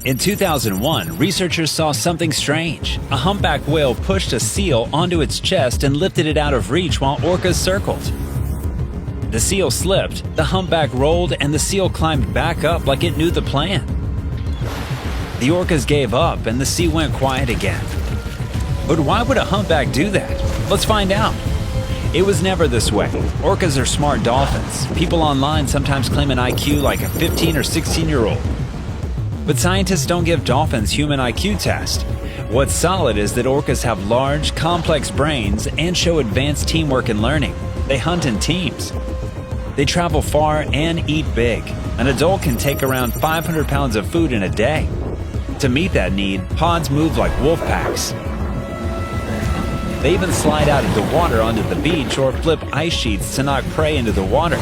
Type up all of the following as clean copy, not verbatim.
In 2001, researchers saw something strange. A humpback whale pushed a seal onto its chest and lifted it out of reach while orcas circled. The seal slipped, the humpback rolled, and the seal climbed back up like it knew the plan. The orcas gave up and the sea went quiet again. But why would a humpback do that? Let's find out. It was never this way. Orcas are smart dolphins. People online sometimes claim an IQ like a 15 or 16-year-old. But scientists don't give dolphins human IQ tests. What's solid is that orcas have large, complex brains and show advanced teamwork and learning. They hunt in teams. They travel far and eat big. An adult can take around 500 pounds of food in a day. To meet that need, pods move like wolf packs. They even slide out of the water onto the beach or flip ice sheets to knock prey into the water.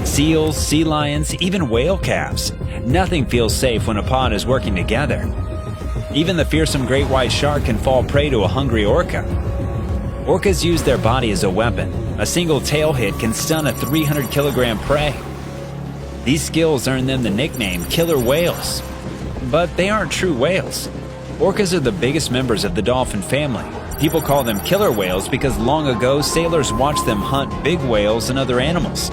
Seals, sea lions, even whale calves. Nothing feels safe when a pod is working together. Even the fearsome great white shark can fall prey to a hungry orca. Orcas use their body as a weapon. A single tail hit can stun a 300-kilogram prey. These skills earn them the nickname killer whales. But they aren't true whales. Orcas are the biggest members of the dolphin family. People call them killer whales because long ago sailors watched them hunt big whales and other animals.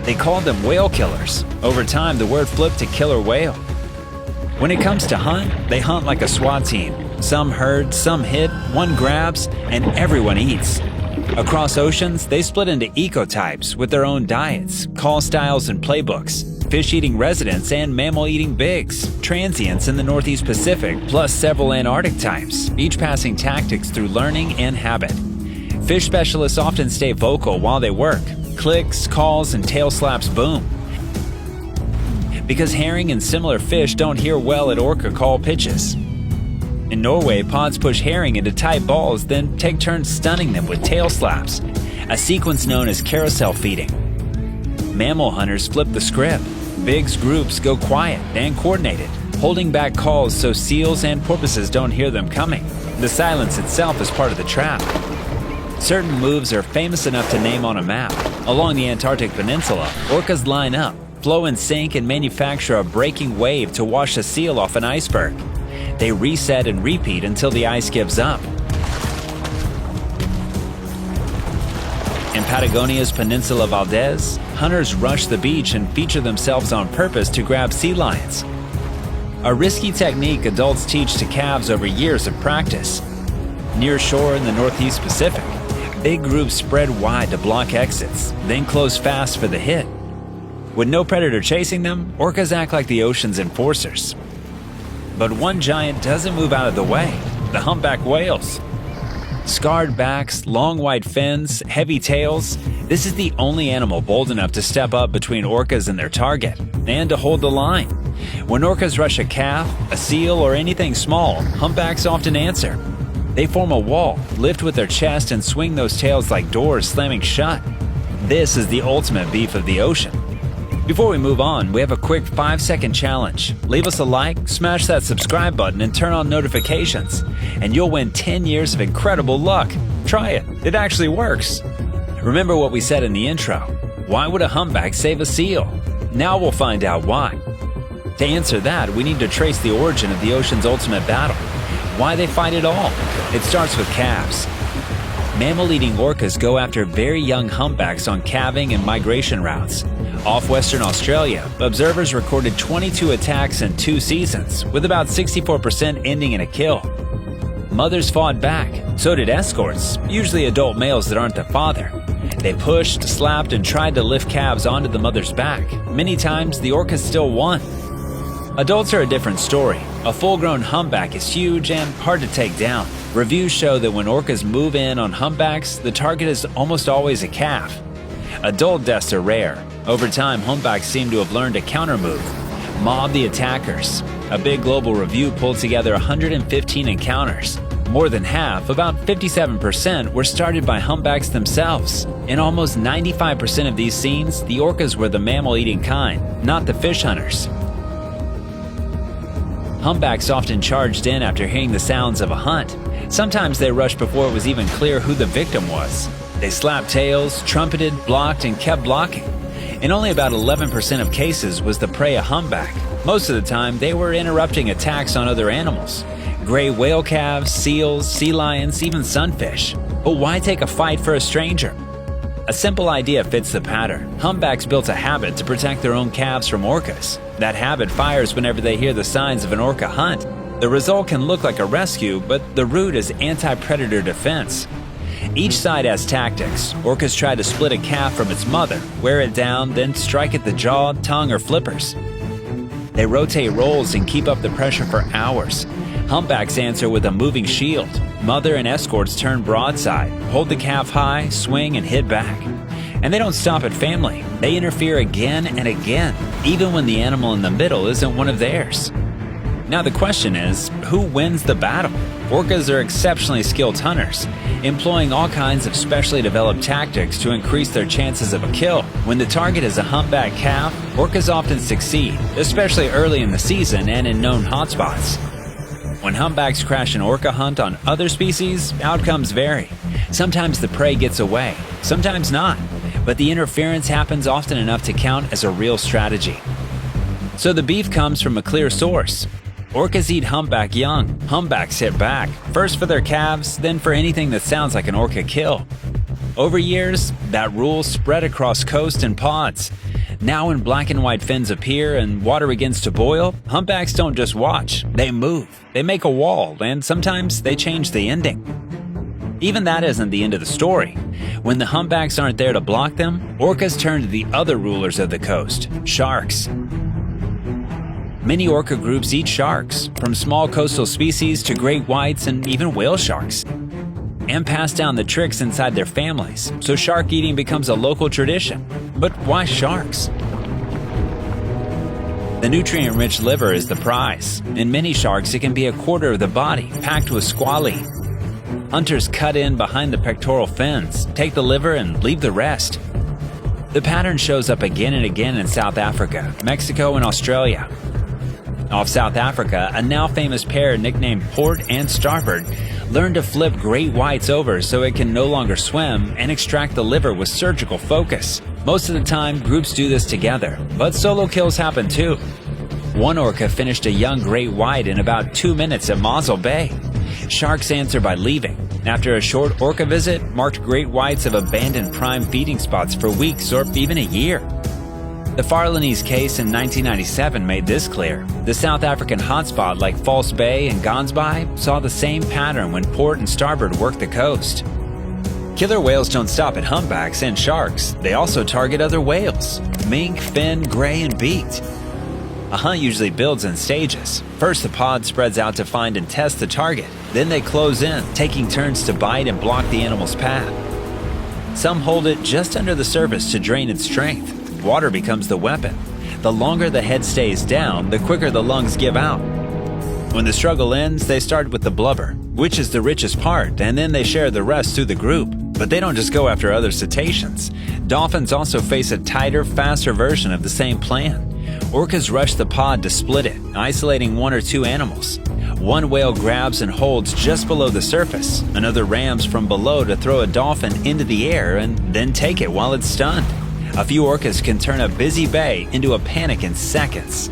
They called them whale killers. Over time, the word flipped to killer whale. When it comes to hunt, they hunt like a SWAT team. Some herd, some hit, one grabs, and everyone eats. Across oceans, they split into ecotypes with their own diets, call styles, and playbooks. Fish-eating residents and mammal-eating bigs, transients in the Northeast Pacific, plus several Antarctic types, each passing tactics through learning and habit. Fish specialists often stay vocal while they work. Clicks, calls, and tail slaps boom. Because herring and similar fish don't hear well at orca call pitches. In Norway, pods push herring into tight balls, then take turns stunning them with tail slaps, a sequence known as carousel feeding. Mammal hunters flip the script. Bigs groups go quiet and coordinated, holding back calls so seals and porpoises don't hear them coming. The silence itself is part of the trap. Certain moves are famous enough to name on a map. Along the Antarctic Peninsula, orcas line up, flow in sync, and manufacture a breaking wave to wash a seal off an iceberg. They reset and repeat until the ice gives up. In Patagonia's Peninsula Valdez, hunters rush the beach and feature themselves on purpose to grab sea lions. A risky technique adults teach to calves over years of practice. Near shore in the Northeast Pacific, big groups spread wide to block exits, then close fast for the hit. With no predator chasing them, orcas act like the ocean's enforcers. But one giant doesn't move out of the way: the humpback whales. Scarred backs, long white fins, heavy tails. This is the only animal bold enough to step up between orcas and their target, and to hold the line. When orcas rush a calf, a seal, or anything small, humpbacks often answer. They form a wall, lift with their chest, and swing those tails like doors slamming shut. This is the ultimate beef of the ocean. Before we move on, we have a quick 5-second challenge. Leave us a like, smash that subscribe button, and turn on notifications, and you'll win 10 years of incredible luck. Try it. It actually works. Remember what we said in the intro. Why would a humpback save a seal? Now we'll find out why. To answer that, we need to trace the origin of the ocean's ultimate battle. Why they fight at all. It starts with calves. Mammal-eating orcas go after very young humpbacks on calving and migration routes. Off Western Australia, observers recorded 22 attacks in 2 seasons, with about 64% ending in a kill. Mothers fought back, so did escorts, usually adult males that aren't the father. They pushed, slapped, and tried to lift calves onto the mother's back. Many times, the orcas still won. Adults are a different story. A full-grown humpback is huge and hard to take down. Reviews show that when orcas move in on humpbacks, the target is almost always a calf. Adult deaths are rare. Over time, humpbacks seem to have learned a counter-move: mob the attackers. A big global review pulled together 115 encounters. More than half, about 57%, were started by humpbacks themselves. In almost 95% of these scenes, the orcas were the mammal-eating kind, not the fish hunters. Humpbacks often charged in after hearing the sounds of a hunt. Sometimes they rushed before it was even clear who the victim was. They slapped tails, trumpeted, blocked, and kept blocking. In only about 11% of cases was the prey a humpback. Most of the time, they were interrupting attacks on other animals. Gray whale calves, seals, sea lions, even sunfish. But why take a fight for a stranger? A simple idea fits the pattern. Humpbacks built a habit to protect their own calves from orcas. That habit fires whenever they hear the signs of an orca hunt. The result can look like a rescue, but the root is anti-predator defense. Each side has tactics. Orcas try to split a calf from its mother, wear it down, then strike at the jaw, tongue, or flippers. They rotate roles and keep up the pressure for hours. Humpbacks answer with a moving shield. Mother and escorts turn broadside, hold the calf high, swing, and hit back. And they don't stop at family. They interfere again and again, even when the animal in the middle isn't one of theirs. Now the question is, who wins the battle? Orcas are exceptionally skilled hunters, employing all kinds of specially developed tactics to increase their chances of a kill. When the target is a humpback calf, orcas often succeed, especially early in the season and in known hotspots. When humpbacks crash an orca hunt on other species, outcomes vary. Sometimes the prey gets away, sometimes not, but the interference happens often enough to count as a real strategy. So the beef comes from a clear source. Orcas eat humpback young. Humpbacks hit back, first for their calves, then for anything that sounds like an orca kill. Over years, that rule spread across coast and pods. Now when black and white fins appear and water begins to boil, humpbacks don't just watch, they move. They make a wall, and sometimes they change the ending. Even that isn't the end of the story. When the humpbacks aren't there to block them, orcas turn to the other rulers of the coast, sharks. Many orca groups eat sharks, from small coastal species to great whites and even whale sharks, and pass down the tricks inside their families, so shark eating becomes a local tradition. But why sharks? The nutrient-rich liver is the prize. In many sharks, it can be a quarter of the body, packed with squalene. Hunters cut in behind the pectoral fins, take the liver, and leave the rest. The pattern shows up again and again in South Africa, Mexico, and Australia. Off South Africa, a now famous pair nicknamed Port and Starboard learned to flip great whites over so it can no longer swim and extract the liver with surgical focus. Most of the time, groups do this together, but solo kills happen too. One orca finished a young great white in about 2 minutes at Mossel Bay. Sharks answer by leaving. After a short orca visit, marked great whites have abandoned prime feeding spots for weeks or even a year. The Farlanese case in 1997 made this clear. The South African hotspot like False Bay and Gansby saw the same pattern when Port and Starboard worked the coast. Killer whales don't stop at humpbacks and sharks. They also target other whales: mink, fin, gray, and beaked. A hunt usually builds in stages. First, the pod spreads out to find and test the target. Then they close in, taking turns to bite and block the animal's path. Some hold it just under the surface to drain its strength. Water becomes the weapon. The longer the head stays down, the quicker the lungs give out. When the struggle ends, they start with the blubber, which is the richest part, and then they share the rest through the group. But they don't just go after other cetaceans. Dolphins also face a tighter, faster version of the same plan. Orcas rush the pod to split it, isolating 1 or 2 animals. One whale grabs and holds just below the surface. Another rams from below to throw a dolphin into the air and then take it while it's stunned. A few orcas can turn a busy bay into a panic in seconds.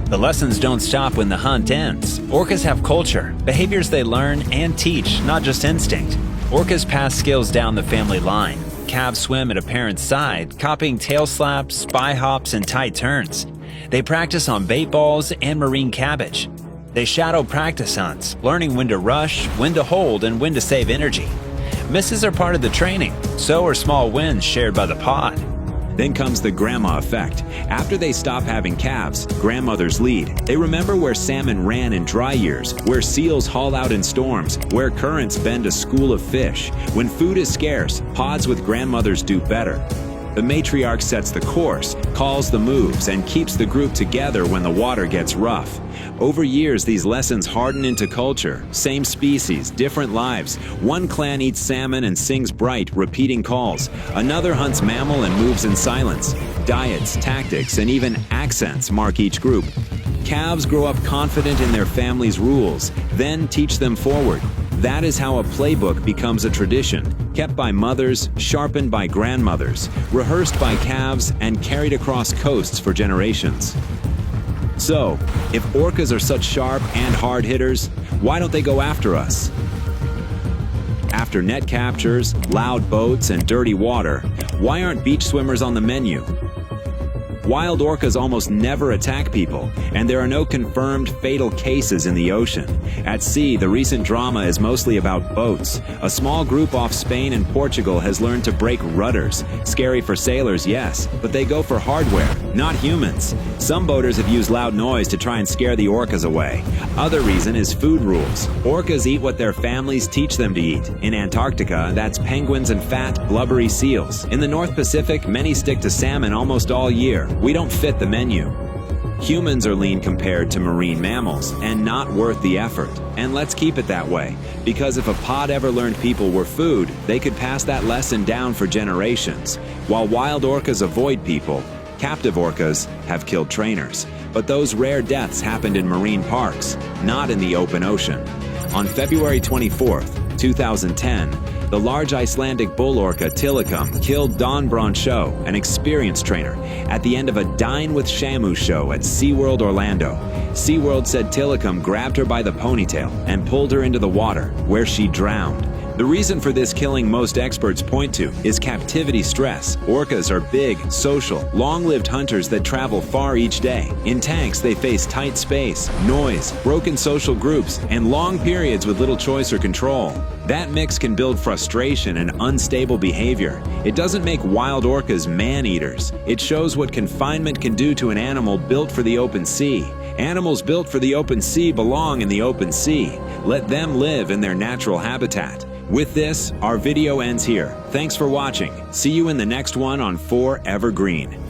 The lessons don't stop when the hunt ends. Orcas have culture, behaviors they learn and teach, not just instinct. Orcas pass skills down the family line. Calves swim at a parent's side, copying tail slaps, spy hops, and tight turns. They practice on bait balls and marine cabbage. They shadow practice hunts, learning when to rush, when to hold, and when to save energy. Misses are part of the training, so are small wins shared by the pod. Then comes the grandma effect. After they stop having calves, grandmothers lead. They remember where salmon ran in dry years, where seals haul out in storms, where currents bend a school of fish. When food is scarce, pods with grandmothers do better. The matriarch sets the course, calls the moves, and keeps the group together when the water gets rough. Over years, these lessons harden into culture. Same species, different lives. One clan eats salmon and sings bright, repeating calls. Another hunts mammal and moves in silence. Diets, tactics, and even accents mark each group. Calves grow up confident in their family's rules, then teach them forward. That is how a playbook becomes a tradition, kept by mothers, sharpened by grandmothers, rehearsed by calves, and carried across coasts for generations. So, if orcas are such sharp and hard hitters, why don't they go after us? After net captures, loud boats, and dirty water, why aren't beach swimmers on the menu? Wild orcas almost never attack people, and there are no confirmed fatal cases in the ocean. At sea, the recent drama is mostly about boats. A small group off Spain and Portugal has learned to break rudders. Scary for sailors, yes, but they go for hardware, not humans. Some boaters have used loud noise to try and scare the orcas away. Other reason is food rules. Orcas eat what their families teach them to eat. In Antarctica, that's penguins and fat, blubbery seals. In the North Pacific, many stick to salmon almost all year. We don't fit the menu. Humans are lean compared to marine mammals, and not worth the effort. And let's keep it that way, because if a pod ever learned people were food, they could pass that lesson down for generations. While wild orcas avoid people, captive orcas have killed trainers. But those rare deaths happened in marine parks, not in the open ocean. On February 24th, 2010, the large Icelandic bull orca Tilikum killed Don Brancho, an experienced trainer, at the end of a Dine with Shamu show at SeaWorld Orlando. SeaWorld said Tilikum grabbed her by the ponytail and pulled her into the water, where she drowned. The reason for this killing most experts point to is captivity stress. Orcas are big, social, long-lived hunters that travel far each day. In tanks, they face tight space, noise, broken social groups, and long periods with little choice or control. That mix can build frustration and unstable behavior. It doesn't make wild orcas man-eaters. It shows what confinement can do to an animal built for the open sea. Animals built for the open sea belong in the open sea. Let them live in their natural habitat. With this, our video ends here. Thanks for watching. See you in the next one on Forever Green.